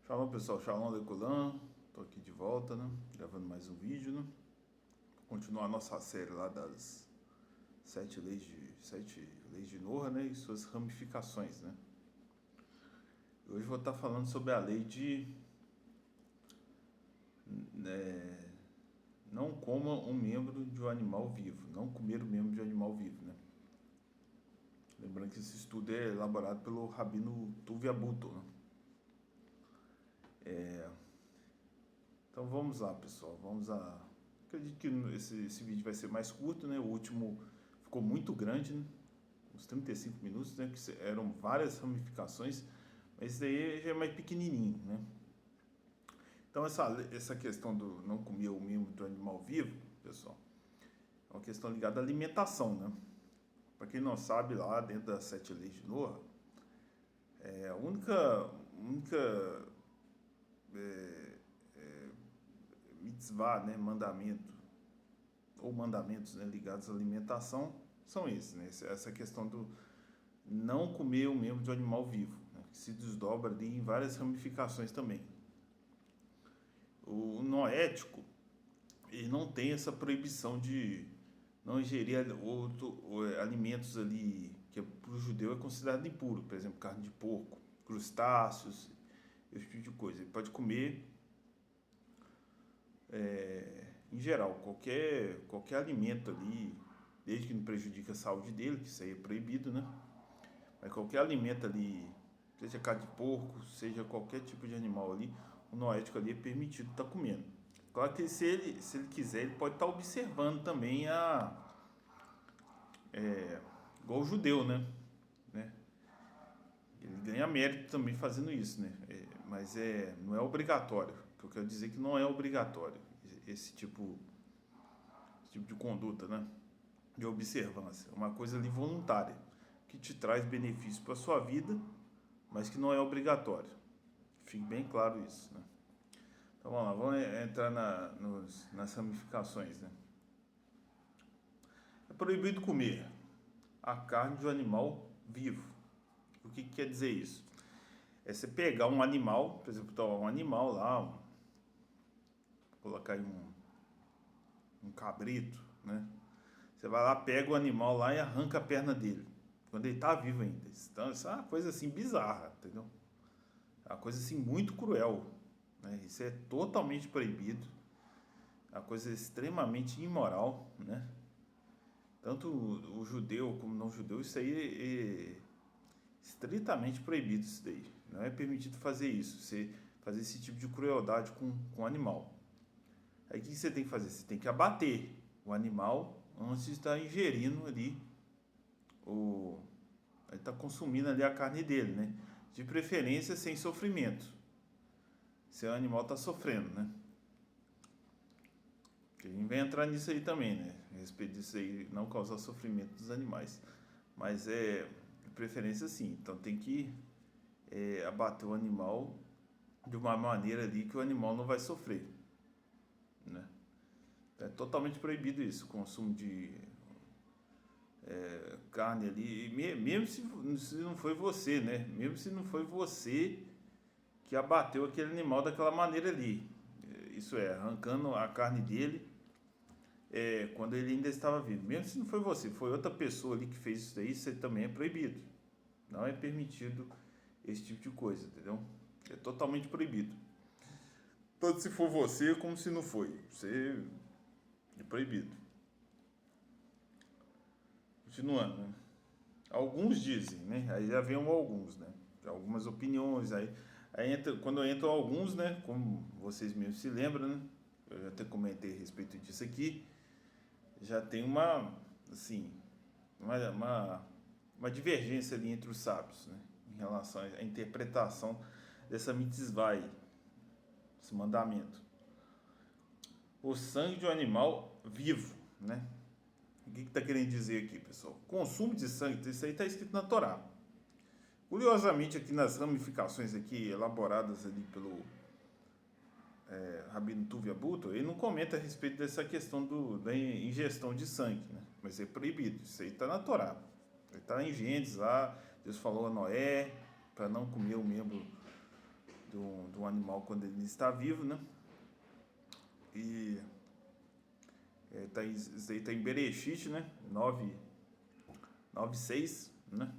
Shalom pessoal, Shalom Leculan, tô aqui de volta, né? Gravando mais um vídeo, né? Continuar a nossa série lá das sete leis de Noah, né? E suas ramificações, né? Hoje vou estar falando sobre a lei de não coma um membro de um animal vivo, não comer um membro de um animal vivo, né? Lembrando que esse estudo é elaborado pelo Rabino Tuvia Buto, né? Então vamos lá, pessoal. Acredito que esse vídeo vai ser mais curto, né? O último ficou muito grande, né? Uns 35 minutos, né? Que eram várias ramificações, mas esse daí já é mais pequenininho, né? Então essa questão do não comer o membro do animal vivo, pessoal, é uma questão ligada à alimentação, né? Para quem não sabe, lá dentro das sete leis de Noah, a única mitzvah, né, mandamento, ou mandamentos, né, ligados à alimentação, são esses, né? Essa questão do não comer um membro de um animal vivo, né, que se desdobra ali em várias ramificações também. O noético, ele não tem essa proibição de não ingerir alimentos ali que para o judeu é considerado impuro, por exemplo, carne de porco, crustáceos, esse tipo de coisa. Ele pode comer em geral, qualquer alimento ali, desde que não prejudique a saúde dele, que isso aí é proibido, né? Mas qualquer alimento ali, seja carne de porco, seja qualquer tipo de animal ali, o noético ali é permitido estar comendo. Claro que se ele quiser, ele pode estar observando também igual o judeu, né? Ele ganha mérito também fazendo isso, né? Mas não é obrigatório. O que eu quero dizer é que não é obrigatório esse tipo de conduta, né? De observância. Uma coisa ali voluntária, que te traz benefício para a sua vida, mas que não é obrigatório. Fique bem claro isso, né? Então vamos lá, vamos entrar nas ramificações, né? É proibido comer a carne de um animal vivo. O que quer dizer isso? É você pegar um animal, por exemplo, um animal lá, colocar aí um cabrito, né? Você vai lá, pega o animal lá e arranca a perna dele, quando ele está vivo ainda. Então, isso é uma coisa assim bizarra, entendeu? É uma coisa assim muito cruel, né? Isso é totalmente proibido, é uma coisa extremamente imoral, né? Tanto o judeu como o não judeu, isso aí é estritamente proibido, isso daí. Não é permitido fazer isso, você fazer esse tipo de crueldade com o animal. Aí o que você tem que fazer? Você tem que abater o animal antes de estar ingerindo ali, ele está consumindo ali a carne dele, né? De preferência sem sofrimento. Se o animal está sofrendo, né? Porque a gente vai entrar nisso aí também, né? A respeito disso aí, não causar sofrimento dos animais. Mas de preferência sim. Então tem que abater o animal de uma maneira ali que o animal não vai sofrer, né? É totalmente proibido isso, o consumo de carne ali, mesmo se não foi você, né? Mesmo se não foi você que abateu aquele animal daquela maneira ali. Isso é, arrancando a carne dele quando ele ainda estava vivo. Mesmo se não foi você, foi outra pessoa ali que fez isso daí, isso também é proibido. Não é permitido esse tipo de coisa, entendeu? É totalmente proibido. Tanto se for você como se não foi. Você é proibido. Continuando, né? Alguns dizem, né? Aí já vem alguns, né? Algumas opiniões, quando entram alguns, né? Como vocês mesmos se lembram, né? Eu já até comentei a respeito disso aqui. Já tem assim, uma divergência ali entre os sábios, né? Em relação à interpretação dessa mitzvah aí, esse mandamento. O sangue de um animal vivo, né? O que está querendo dizer aqui, pessoal? Consumo de sangue, isso aí está escrito na Torá. Curiosamente, aqui nas ramificações aqui elaboradas ali pelo Rabino Tuvia Buto, ele não comenta a respeito dessa questão da ingestão de sangue, né? Mas é proibido, isso aí está na Torá. Está em Gênesis lá, Deus falou a Noé para não comer o membro de do animal quando ele está vivo, né? E isso aí está em Bereshit, né? 9:6, né?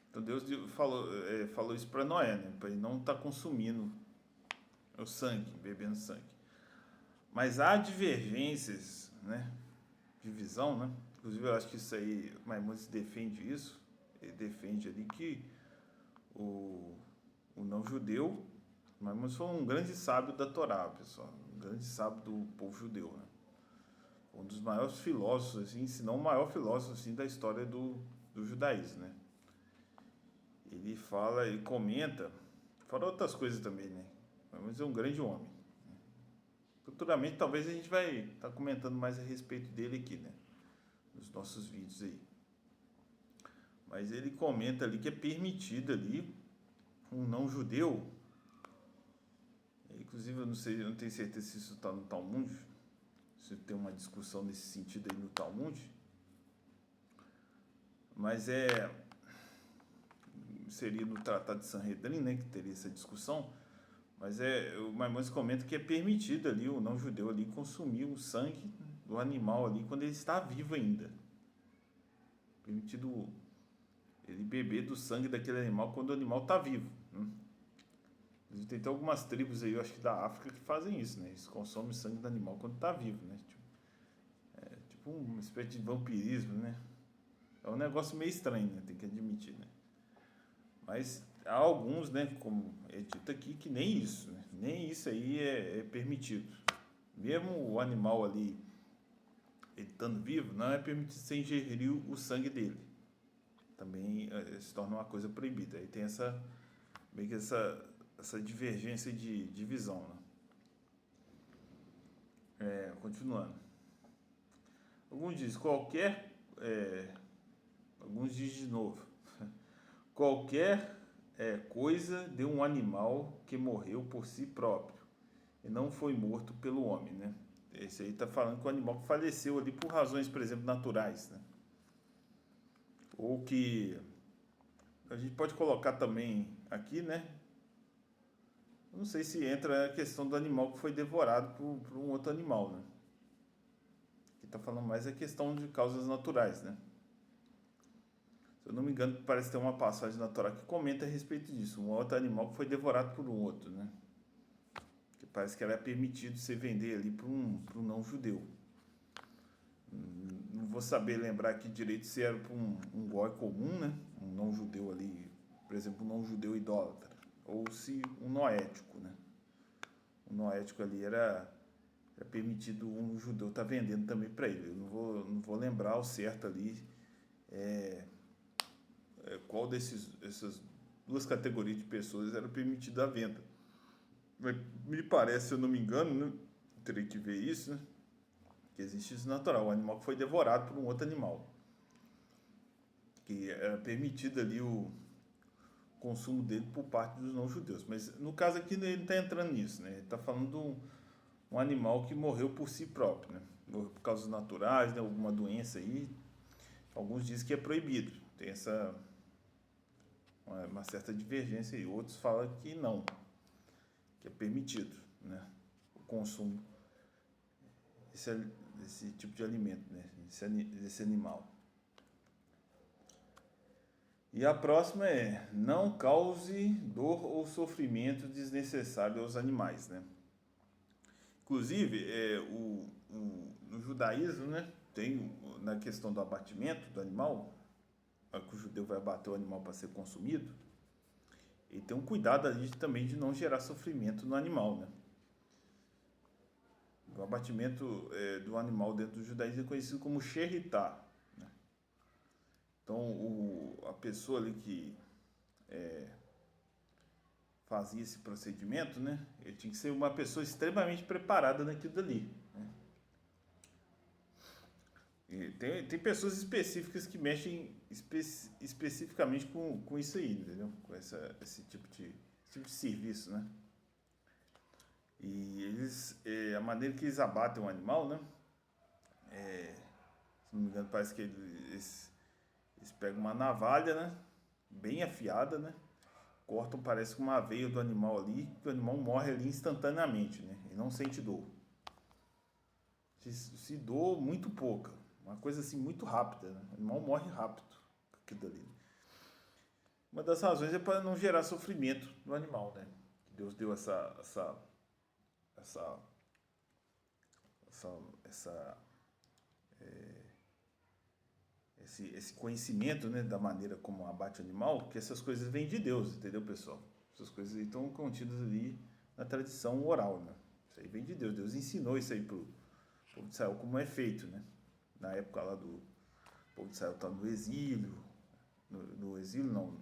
Então Deus falou isso para Noé, né? Para ele não estar consumindo o sangue, bebendo sangue. Mas há divergências, né? De visão, né? Inclusive eu acho que isso aí, Maimonides defende isso. Ele defende ali que o não-judeu, Maimonides foi um grande sábio da Torá, pessoal. Um grande sábio do povo judeu, né? Um dos maiores filósofos, assim, se não o maior filósofo assim, da história do judaísmo, né? Ele fala, ele comenta, fala outras coisas também, né? Mas é um grande homem. Futuramente, talvez a gente vai estar comentando mais a respeito dele aqui, né? Nos nossos vídeos aí. Mas ele comenta ali que é permitido ali um não-judeu, inclusive eu não tenho certeza se isso está no Talmud, se tem uma discussão nesse sentido aí no Talmud, mas seria no Tratado de Sanhedrin, né, que teria essa discussão, mas o Maimonides comenta que é permitido ali o não-judeu ali consumir o sangue do animal ali quando ele está vivo ainda. Permitido ele beber do sangue daquele animal quando o animal está vivo. Tem até algumas tribos aí, eu acho que da África, que fazem isso, né? Eles consomem o sangue do animal quando está vivo, né? Tipo uma espécie de vampirismo, né? É um negócio meio estranho, né? Tem que admitir, né? Mas há alguns, né? Como é dito aqui, que nem isso, né? Nem isso aí é permitido. Mesmo o animal ali, ele estando vivo, não é permitido você ingerir o sangue dele. Também se torna uma coisa proibida. Aí tem meio que essa divergência de visão, né? Continuando. Alguns dizem alguns dizem de novo, qualquer coisa de um animal que morreu por si próprio e não foi morto pelo homem, né? Esse aí está falando que o animal faleceu ali por razões, por exemplo, naturais, né? Ou que a gente pode colocar também aqui, né? Não sei se entra a questão do animal que foi devorado por um outro animal, né? Aqui está falando mais a questão de causas naturais, né? Se eu não me engano, parece ter uma passagem na Torá que comenta a respeito disso. Um outro animal que foi devorado por um outro, né? Que parece que era permitido você vender ali para um não-judeu. Não vou saber lembrar aqui direito se era para um goi comum, né? Um não-judeu ali, por exemplo, um não-judeu idólatra. Ou se um noético, né? Um noético ali era permitido um judeu estar vendendo também para ele. Eu não vou lembrar ao certo ali qual essas duas categorias de pessoas era permitido a venda. Mas me parece, se eu não me engano, né? Terei que ver isso, né? Que existe isso natural, o animal que foi devorado por um outro animal. Que era permitido ali o consumo dele por parte dos não-judeus. Mas no caso aqui ele não está entrando nisso, né? Ele está falando de um animal que morreu por si próprio, né? Morreu por causas naturais, né? Alguma doença aí. Alguns dizem que é proibido. Tem uma certa divergência aí. Outros falam que não, que é permitido, né? O consumo desse tipo de alimento, né? Desse animal. E a próxima é: não cause dor ou sofrimento desnecessário aos animais, né? Inclusive, no judaísmo, né, tem na questão do abatimento do animal, que o judeu vai abater o animal para ser consumido, e tem um cuidado ali também de não gerar sofrimento no animal, né? O abatimento do animal dentro do judaísmo é conhecido como sheritah, né? Então, a pessoa ali que fazia esse procedimento, né? Ele tinha que ser uma pessoa extremamente preparada naquilo dali, né? E tem pessoas específicas que mexem especificamente com isso aí, entendeu? Com esse tipo de serviço, né? E eles, a maneira que eles abatem um animal, né? Se não me engano, parece que eles pegam uma navalha, né? Bem afiada, né? cortam, parece uma veia do animal ali, que o animal morre ali instantaneamente, né? E não sente dor. Se dor, muito pouca. Uma coisa assim, muito rápida, né? O animal morre rápido com aquilo dali. Uma das razões é para não gerar sofrimento no animal, né? Deus deu essa, essa esse conhecimento, né, da maneira como abate o animal, que essas coisas vêm de Deus, entendeu, pessoal? Essas coisas estão contidas ali na tradição oral, né? Isso aí vem de Deus. Deus ensinou isso aí pro povo de Israel como é feito, né? Na época lá do povo de Israel tá no exílio, no exílio não,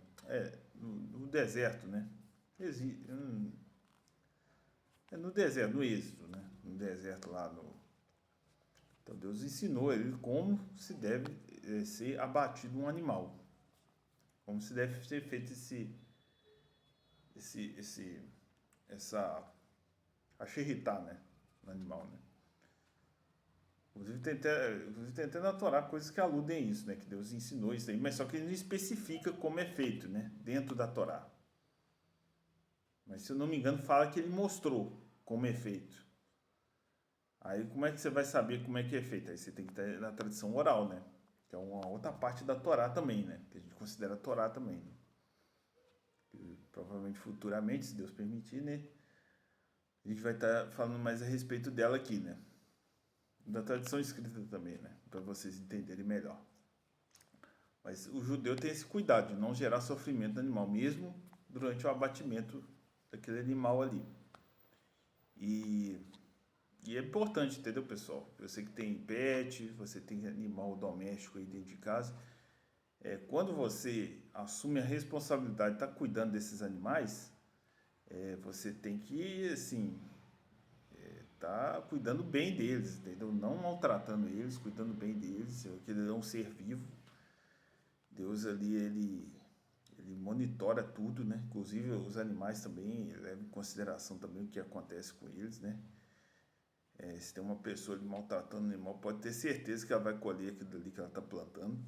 no deserto, né? No deserto, no êxodo, né? No deserto lá no. Então Deus ensinou ele como se deve ser abatido um animal, como se deve ser feito essa axerritar, né, no animal, né. Inclusive tem até na Torá coisas que aludem a isso, né, que Deus ensinou isso aí, mas só que ele não especifica como é feito, né, dentro da Torá. Mas se eu não me engano fala que ele mostrou como é feito. Aí como é que você vai saber como é que é feito? Aí você tem que estar na tradição oral, né? Que é uma outra parte da Torá também, né? Que a gente considera a Torá também. Né? E, provavelmente futuramente, se Deus permitir, né? A gente vai estar falando mais a respeito dela aqui, né? Da tradição escrita também, né? Para vocês entenderem melhor. Mas o judeu tem esse cuidado de não gerar sofrimento no animal, mesmo durante o abatimento daquele animal ali. E é importante, entendeu, pessoal? Você que tem pet, você tem animal doméstico aí dentro de casa, quando você assume a responsabilidade de estar cuidando desses animais, você tem que, assim, estar cuidando bem deles, entendeu? Não maltratando eles, cuidando bem deles, porque ele é um ser vivo. Deus ali, ele monitora tudo, né? Inclusive os animais também, ele leva em consideração também o que acontece com eles, né? Se tem uma pessoa ali maltratando o animal, pode ter certeza que ela vai colher aquilo ali que ela está plantando.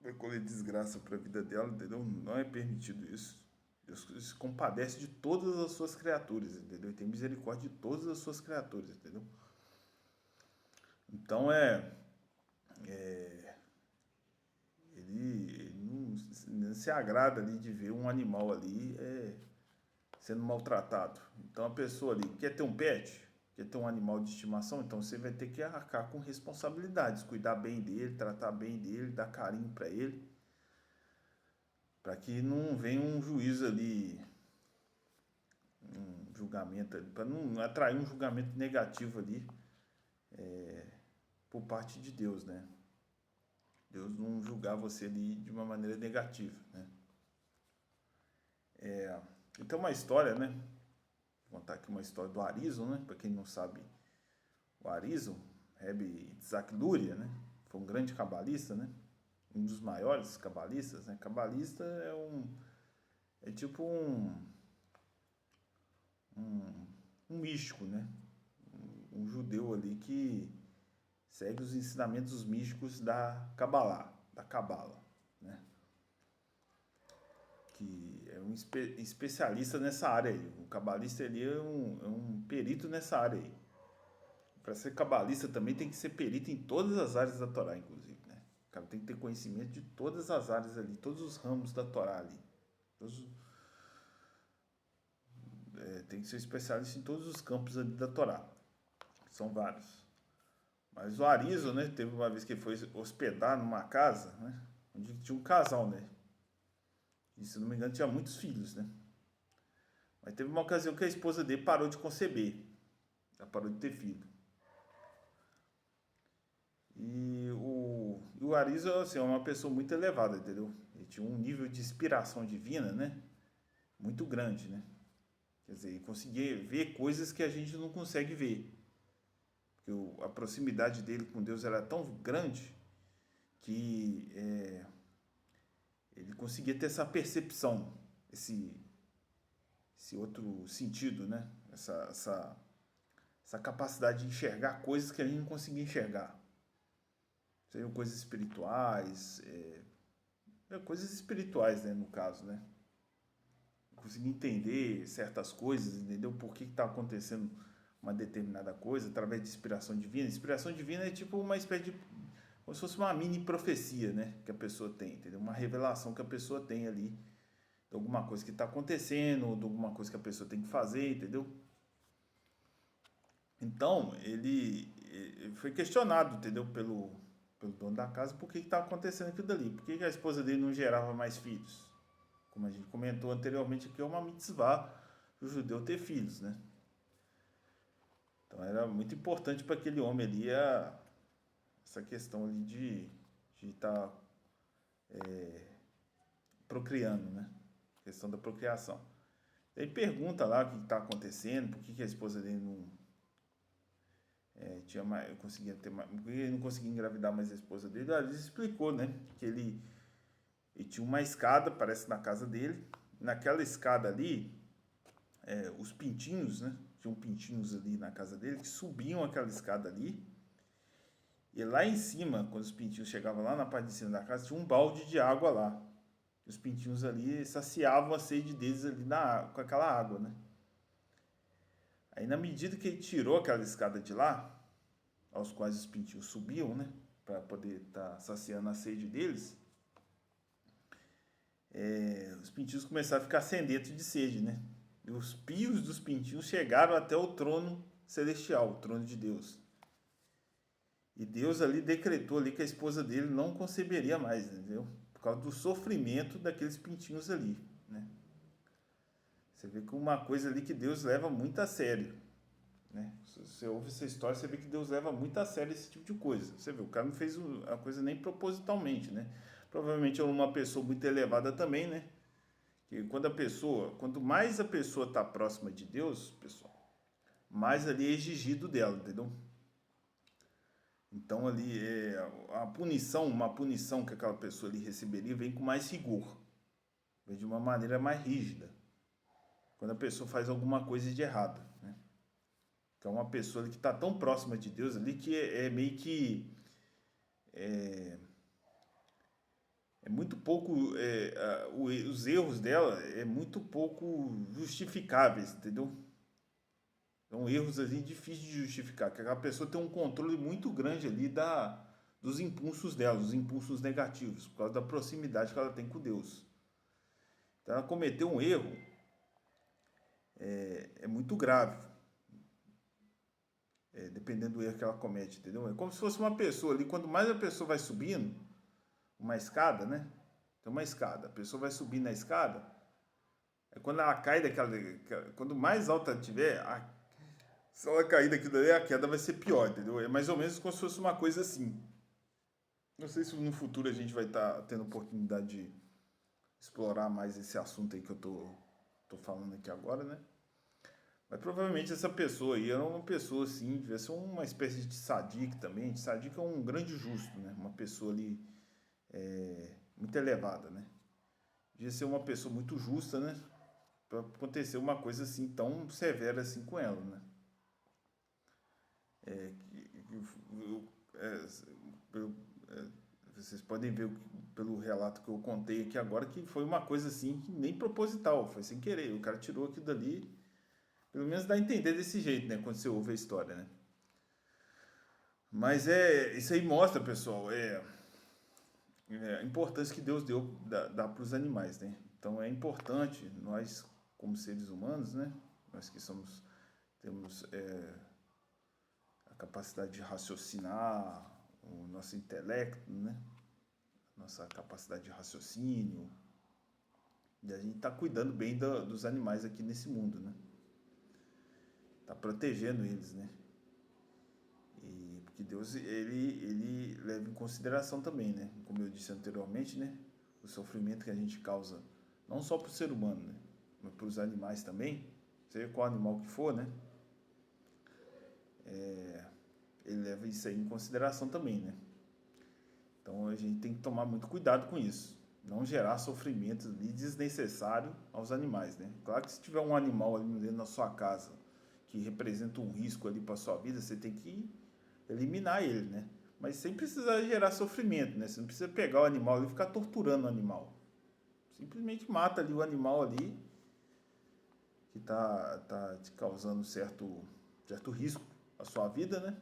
Vai colher desgraça para a vida dela, entendeu? Não é permitido isso. Deus se compadece de todas as suas criaturas, entendeu? E tem misericórdia de todas as suas criaturas, entendeu? Então ele não se agrada ali de ver um animal ali sendo maltratado. Então a pessoa ali quer ter um pet, quer ter um animal de estimação, então você vai ter que arcar com responsabilidades, cuidar bem dele, tratar bem dele, dar carinho para ele, para que não venha um juízo ali, um julgamento ali, para não atrair um julgamento negativo ali por parte de Deus, né? Deus não julgar você ali de uma maneira negativa, né? Então uma história, né? Vou contar aqui uma história do Arizon, né? Para quem não sabe, o Arizon, Rebbe Isaac Luria, né? Foi um grande cabalista, né? Um dos maiores cabalistas, né? Cabalista é tipo um místico, né? Um judeu ali que segue os ensinamentos místicos da Kabbalah, né? Que é um especialista nessa área aí. O cabalista ele é um perito nessa área aí. Para ser cabalista também tem que ser perito em todas as áreas da Torá, inclusive, né? O cara tem que ter conhecimento de todas as áreas ali, todos os ramos da Torá ali. Tem que ser especialista em todos os campos ali da Torá. São vários. Mas o Arizo, né, teve uma vez que ele foi hospedar numa casa, né, onde tinha um casal, né? E, se não me engano, tinha muitos filhos, né? Mas teve uma ocasião que a esposa dele parou de conceber. Ela parou de ter filho. E o Arizo, assim, é uma pessoa muito elevada, entendeu? Ele tinha um nível de inspiração divina, né? Muito grande, né? Quer dizer, ele conseguia ver coisas que a gente não consegue ver. Porque a proximidade dele com Deus era tão grande que ele conseguia ter essa percepção, esse outro sentido, né? Essa capacidade de enxergar coisas que a gente não conseguia enxergar. Seriam coisas espirituais, coisas espirituais, né, no caso, né? conseguir entender certas coisas, entendeu? Por que está acontecendo uma determinada coisa através de inspiração divina. Inspiração divina é tipo uma espécie de, como se fosse uma mini profecia, né? Que a pessoa tem, entendeu? Uma revelação que a pessoa tem ali de alguma coisa que está acontecendo, ou de alguma coisa que a pessoa tem que fazer, entendeu? Então, ele foi questionado, entendeu? Pelo dono da casa, por que está acontecendo aquilo dali. Por que a esposa dele não gerava mais filhos? Como a gente comentou anteriormente aqui, é uma mitzvah o judeu ter filhos, né? Então era muito importante para aquele homem ali essa questão ali de estar procriando, né? A questão da procriação. Ele pergunta lá o que está acontecendo, por que a esposa dele não tinha mais, conseguia ter mais, por que ele não conseguia engravidar mais a esposa dele. Ele explicou, né? Que ele tinha uma escada, parece na casa dele. Naquela escada ali, os pintinhos, né? Tinham pintinhos ali na casa dele que subiam aquela escada ali. E lá em cima, quando os pintinhos chegavam lá na parte de cima da casa, tinha um balde de água lá. Os pintinhos ali saciavam a sede deles ali com aquela água, né? Aí, na medida que ele tirou aquela escada de lá, aos quais os pintinhos subiam, né? Para poder estar saciando a sede deles, os pintinhos começaram a ficar sedentos de sede, né? E os pios dos pintinhos chegaram até o trono celestial, o trono de Deus. E Deus ali decretou ali que a esposa dele não conceberia mais, entendeu? Por causa do sofrimento daqueles pintinhos ali, né? Você vê que uma coisa ali que Deus leva muito a sério, né? Se você ouve essa história, você vê que Deus leva muito a sério esse tipo de coisa. Você vê, o cara não fez a coisa nem propositalmente, né? Provavelmente é uma pessoa muito elevada também, né? Que quanto mais a pessoa está próxima de Deus, pessoal, mais ali é exigido dela, entendeu? Então ali uma punição que aquela pessoa ali receberia vem com mais rigor, vem de uma maneira mais rígida, quando a pessoa faz alguma coisa de errado, né? Então uma pessoa ali que está tão próxima de Deus ali que meio que é muito pouco, os erros dela é muito pouco justificáveis, entendeu? São erros ali difíceis de justificar, que aquela pessoa tem um controle muito grande ali dos impulsos dela, os impulsos negativos, por causa da proximidade que ela tem com Deus. Então ela cometeu um erro, é muito grave, dependendo do erro que ela comete, entendeu? É como se fosse uma pessoa ali, quanto mais a pessoa vai subindo, uma escada, né? Tem uma escada, a pessoa vai subir na escada, quando ela cai quando mais alta tiver, se ela cair daquilo ali, a queda vai ser pior, entendeu? É mais ou menos como se fosse uma coisa assim. Não sei se no futuro a gente vai estar tendo oportunidade de explorar mais esse assunto aí que eu tô falando aqui agora, né? Mas provavelmente essa pessoa aí era uma pessoa assim, devia ser uma espécie de tzadik também. Tzadik é um grande justo, né? Uma pessoa ali muito elevada, né? Devia ser uma pessoa muito justa, né? Para acontecer uma coisa assim tão severa assim com ela, né? Vocês podem ver pelo relato que eu contei aqui agora que foi uma coisa assim que nem proposital, foi sem querer. O cara tirou aquilo dali, pelo menos dá a entender desse jeito, né? Quando você ouve a história, né? Mas isso aí mostra, pessoal, a importância que Deus dá para os animais, né? Então é importante nós, como seres humanos, né? Nós que temos a capacidade de raciocinar, o nosso intelecto, né? Nossa capacidade de raciocínio, e a gente está cuidando bem dos animais aqui nesse mundo, né? Está protegendo eles, né? E porque Deus ele leva em consideração também, né? Como eu disse anteriormente, né? O sofrimento que a gente causa não só para o ser humano, né? Mas para os animais também, seja qual animal que for, né? Ele leva isso aí em consideração também, né? Então a gente tem que tomar muito cuidado com isso, não gerar sofrimento ali desnecessário aos animais, né? Claro que se tiver um animal ali dentro da sua casa que representa um risco ali para sua vida, você tem que eliminar ele, né? Mas sem precisar gerar sofrimento, né? Você não precisa pegar o animal e ficar torturando o animal. Simplesmente mata ali o animal ali tá te causando certo risco à sua vida, né?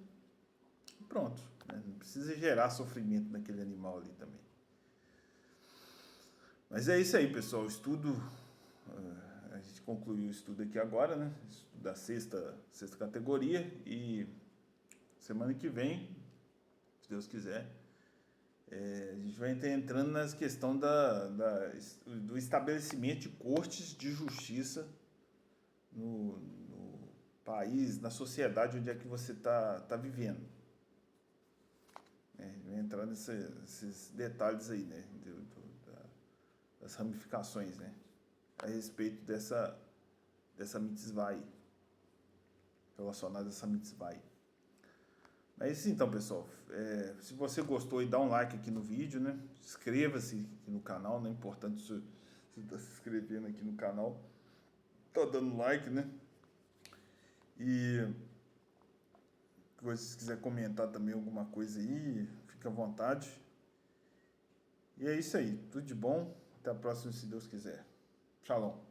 E pronto, né? Não precisa gerar sofrimento naquele animal ali também. Mas é isso aí, pessoal. O estudo, a gente concluiu o estudo aqui agora, né? Estudo da sexta categoria, e semana que vem, se Deus quiser, a gente vai estar entrando nas questão do estabelecimento de cortes de justiça no país, na sociedade onde é que você tá vivendo. Vai entrar nesses detalhes aí, né? Das ramificações, né? A respeito dessa mitzvah aí, relacionada a essa mitzvah aí. É isso então, pessoal. Se você gostou, dá um like aqui no vídeo, né? Inscreva-se aqui no canal, né? É importante você estar se inscrevendo aqui no canal. Tá dando like, né? E se você quiser comentar também alguma coisa aí, fica à vontade. E é isso aí. Tudo de bom. Até a próxima, se Deus quiser. Shalom.